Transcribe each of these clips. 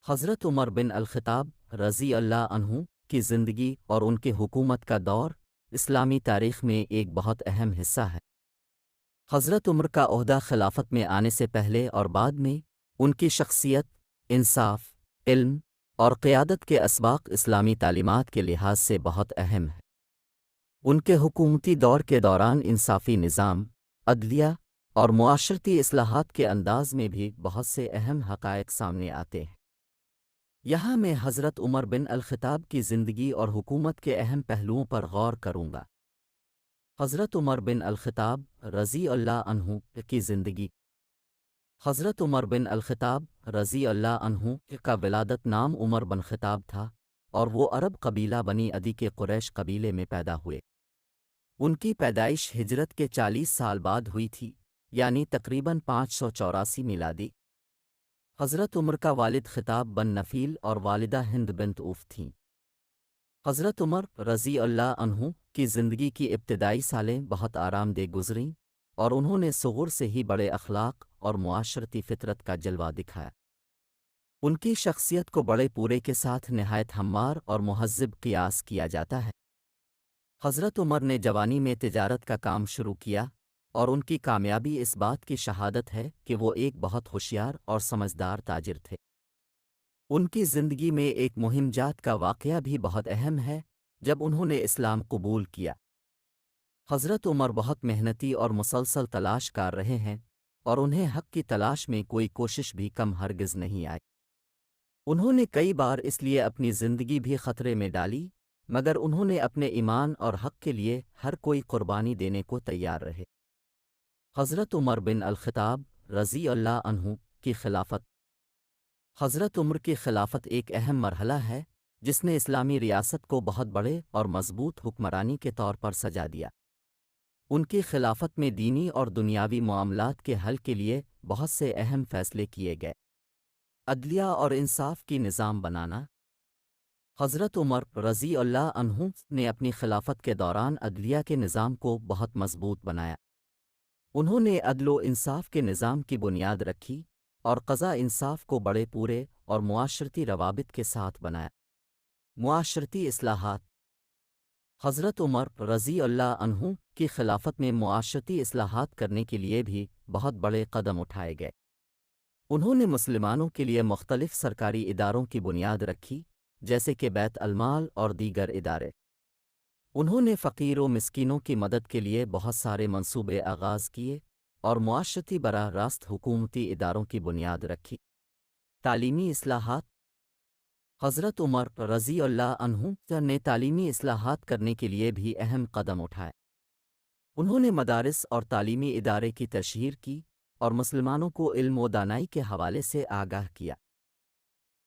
حضرت عمر بن الخطاب رضی اللہ عنہ کی زندگی اور ان کے حکومت کا دور اسلامی تاریخ میں ایک بہت اہم حصہ ہے۔ حضرت عمر کا عہدہ خلافت میں آنے سے پہلے اور بعد میں ان کی شخصیت، انصاف، علم اور قیادت کے اسباق اسلامی تعلیمات کے لحاظ سے بہت اہم ہے۔ ان کے حکومتی دور کے دوران انصافی نظام، عدلیہ اور معاشرتی اصلاحات کے انداز میں بھی بہت سے اہم حقائق سامنے آتے ہیں۔ یہاں میں حضرت عمر بن الخطاب کی زندگی اور حکومت کے اہم پہلوؤں پر غور کروں گا۔ حضرت عمر بن الخطاب رضی اللہ عنہ کی زندگی۔ حضرت عمر بن الخطاب رضی اللہ عنہ کا ولادت نام عمر بن خطاب تھا اور وہ عرب قبیلہ بنی عدی کے قریش قبیلے میں پیدا ہوئے۔ ان کی پیدائش ہجرت کے 40 سال بعد ہوئی تھی، یعنی تقریباً 584 میلادی۔ حضرت عمر کا والد خطاب بن نفیل اور والدہ ہند بنت اوف تھیں۔ حضرت عمر رضی اللہ عنہ کی زندگی کی ابتدائی سالیں بہت آرام دہ گزریں اور انہوں نے صغر سے ہی بڑے اخلاق اور معاشرتی فطرت کا جلوہ دکھایا۔ ان کی شخصیت کو بڑے پورے کے ساتھ نہایت ہموار اور مہذب قیاس کیا جاتا ہے۔ حضرت عمر نے جوانی میں تجارت کا کام شروع کیا اور ان کی کامیابی اس بات کی شہادت ہے کہ وہ ایک بہت ہوشیار اور سمجھدار تاجر تھے۔ ان کی زندگی میں ایک مہم جات کا واقعہ بھی بہت اہم ہے جب انہوں نے اسلام قبول کیا۔ حضرت عمر بہت محنتی اور مسلسل تلاش کر رہے ہیں اور انہیں حق کی تلاش میں کوئی کوشش بھی کم ہرگز نہیں آئی۔ انہوں نے کئی بار اس لیے اپنی زندگی بھی خطرے میں ڈالی، مگر انہوں نے اپنے ایمان اور حق کے لیے ہر کوئی قربانی دینے کو تیار رہے۔ حضرت عمر بن الخطاب رضی اللہ عنہ کی خلافت۔ حضرت عمر کی خلافت ایک اہم مرحلہ ہے جس نے اسلامی ریاست کو بہت بڑے اور مضبوط حکمرانی کے طور پر سجا دیا۔ ان کی خلافت میں دینی اور دنیاوی معاملات کے حل کے لیے بہت سے اہم فیصلے کیے گئے۔ عدلیہ اور انصاف کی نظام بنانا۔ حضرت عمر رضی اللہ عنہ نے اپنی خلافت کے دوران عدلیہ کے نظام کو بہت مضبوط بنایا۔ انہوں نے عدل و انصاف کے نظام کی بنیاد رکھی اور قضا انصاف کو بڑے پورے اور معاشرتی روابط کے ساتھ بنایا۔ معاشرتی اصلاحات۔ حضرت عمر رضی اللہ عنہ کی خلافت میں معاشرتی اصلاحات کرنے کے لیے بھی بہت بڑے قدم اٹھائے گئے۔ انہوں نے مسلمانوں کے لیے مختلف سرکاری اداروں کی بنیاد رکھی، جیسے کہ بیت المال اور دیگر ادارے۔ انہوں نے فقیر و مسکینوں کی مدد کے لیے بہت سارے منصوبے آغاز کیے اور معاشرتی براہ راست حکومتی اداروں کی بنیاد رکھی۔ تعلیمی اصلاحات۔ حضرت عمر رضی اللہ عنہ نے تعلیمی اصلاحات کرنے کے لیے بھی اہم قدم اٹھائے۔ انہوں نے مدارس اور تعلیمی ادارے کی تشہیر کی اور مسلمانوں کو علم و دانائی کے حوالے سے آگاہ کیا۔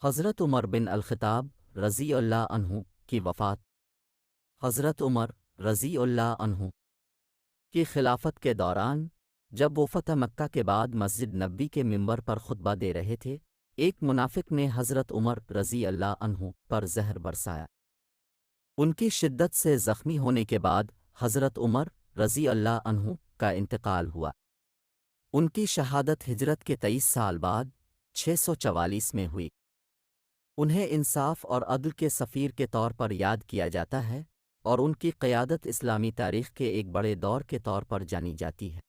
حضرت عمر بن الخطاب رضی اللہ عنہ کی وفات۔ حضرت عمر رضی اللہ عنہ کی خلافت کے دوران جب وہ فتح مکہ کے بعد مسجد نبوی کے منبر پر خطبہ دے رہے تھے، ایک منافق نے حضرت عمر رضی اللہ عنہ پر زہر برسایا۔ ان کی شدت سے زخمی ہونے کے بعد حضرت عمر رضی اللہ عنہ کا انتقال ہوا۔ ان کی شہادت ہجرت کے 23 سال بعد 644 میں ہوئی۔ انہیں انصاف اور عدل کے سفیر کے طور پر یاد کیا جاتا ہے اور ان کی قیادت اسلامی تاریخ کے ایک بڑے دور کے طور پر جانی جاتی ہے۔